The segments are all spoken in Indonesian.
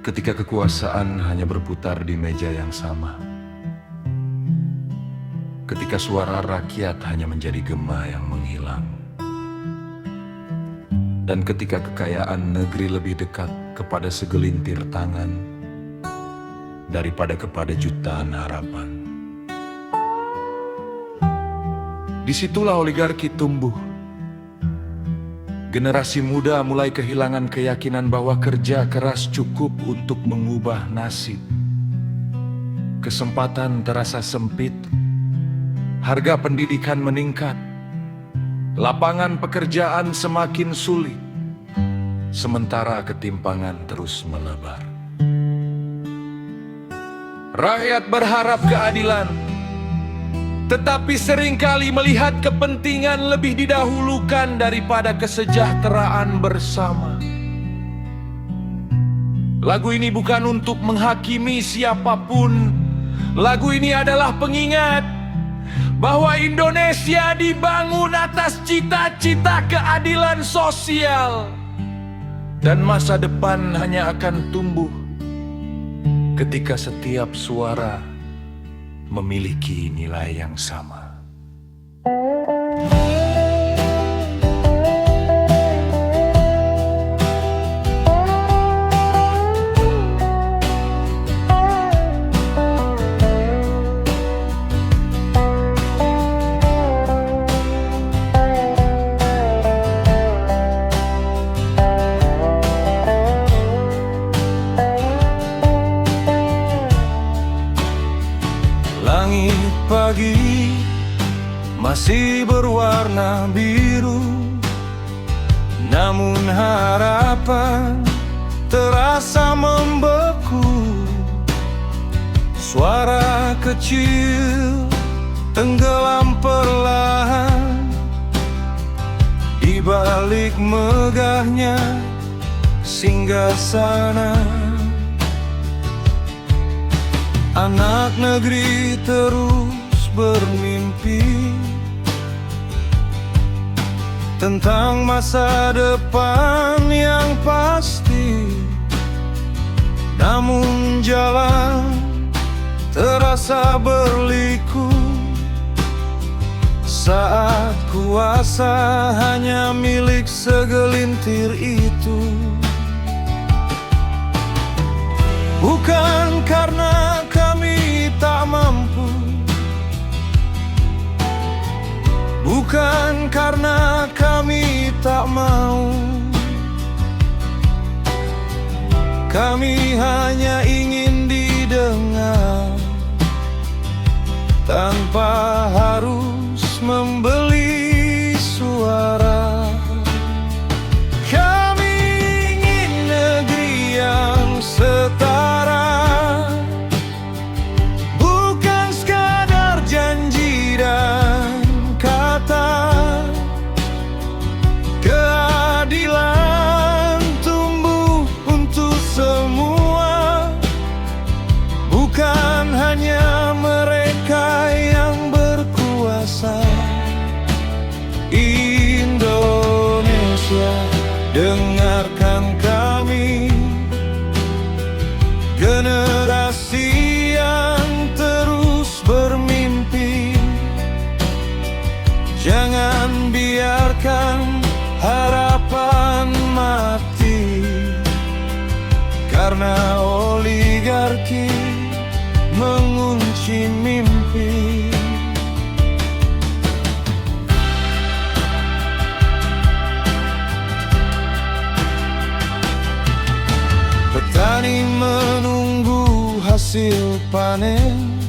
Ketika kekuasaan hanya berputar di meja yang sama, ketika suara rakyat hanya menjadi gema yang menghilang, dan ketika kekayaan negeri lebih dekat kepada segelintir tangan daripada kepada jutaan harapan. Disitulah oligarki tumbuh. Generasi muda mulai kehilangan keyakinan bahwa kerja keras cukup untuk mengubah nasib. Kesempatan terasa sempit, harga pendidikan meningkat, lapangan pekerjaan semakin sulit, sementara ketimpangan terus melebar. Rakyat berharap keadilan, tetapi seringkali melihat kepentingan lebih didahulukan daripada kesejahteraan bersama. Lagu ini bukan untuk menghakimi siapapun. Lagu ini adalah pengingat bahwa Indonesia dibangun atas cita-cita keadilan sosial, dan masa depan hanya akan tumbuh ketika setiap suara memiliki nilai yang sama. Langit pagi masih berwarna biru, namun harapan terasa membeku. Suara kecil tenggelam perlahan di balik megahnya singgasana. Anak negeri terus bermimpi tentang masa depan yang pasti, namun jalan terasa berliku saat kuasa hanya milik segelintir itu. Bukan karena kami tak mampu, bukan karena kami tak mau. Kami hanya ingin didengar tanpa harus membeli suara. Kami ingin negeri yang setara, bukan sekadar janji dan kata. Keadilan tumbuh untuk semua, bukan hanya mereka yang berkuasa. Indonesia, dengarkan kami, generasi yang terus bermimpi. Jangan biarkan harapan mati karena oligarki mengunci mimpi. Petani menunggu hasil panen,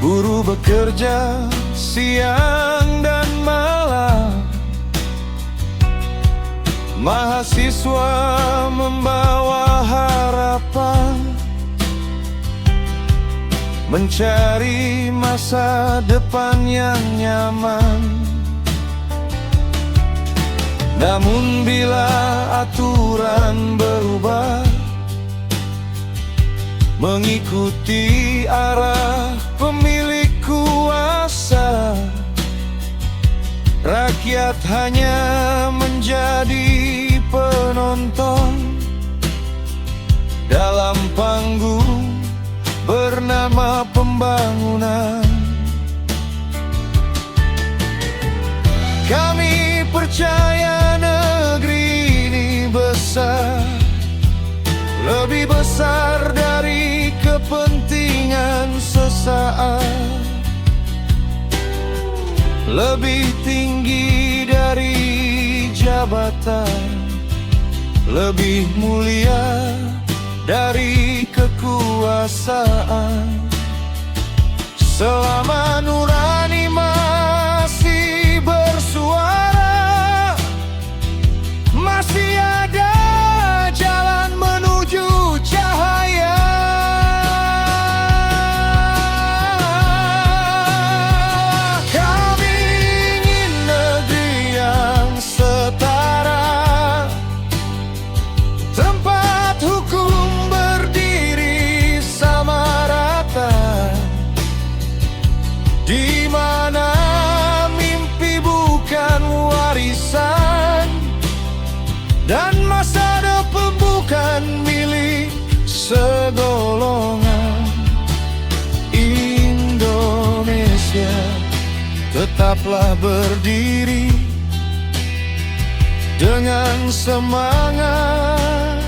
buruh bekerja siang dan malam, mahasiswa membawa harapan, mencari masa depan yang nyaman. Namun bila aturan berubah mengikuti arah pemilik kuasa, rakyat hanya menjadi penonton dalam panggung bernama pembangunan. Kami percaya negeri ini besar, lebih besar dari kepentingan sesaat, lebih tinggi dari jabatan, lebih mulia dari kekuasaan. Selama nurani masih bersuara, masih ada jalan menuju cahaya. Kami ingin negeri yang setara, tempat hukum berdiri sama rata, di mana mimpi bukan warisan dan masa depan bukan milik segolongan. Indonesia tetaplah berdiri dengan semangat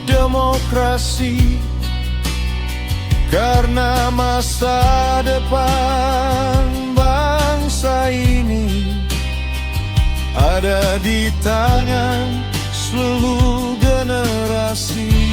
demokrasi, karena masa depan bangsa ini ada di tangan seluruh generasi.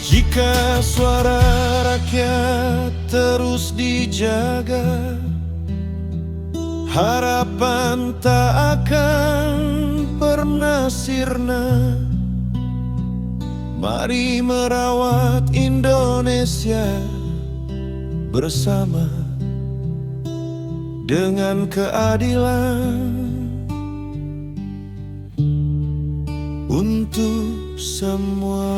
Jika suara rakyat terus dijaga, harapan tak akan pernah sirna. Mari merawat Indonesia bersama dengan keadilan untuk semua.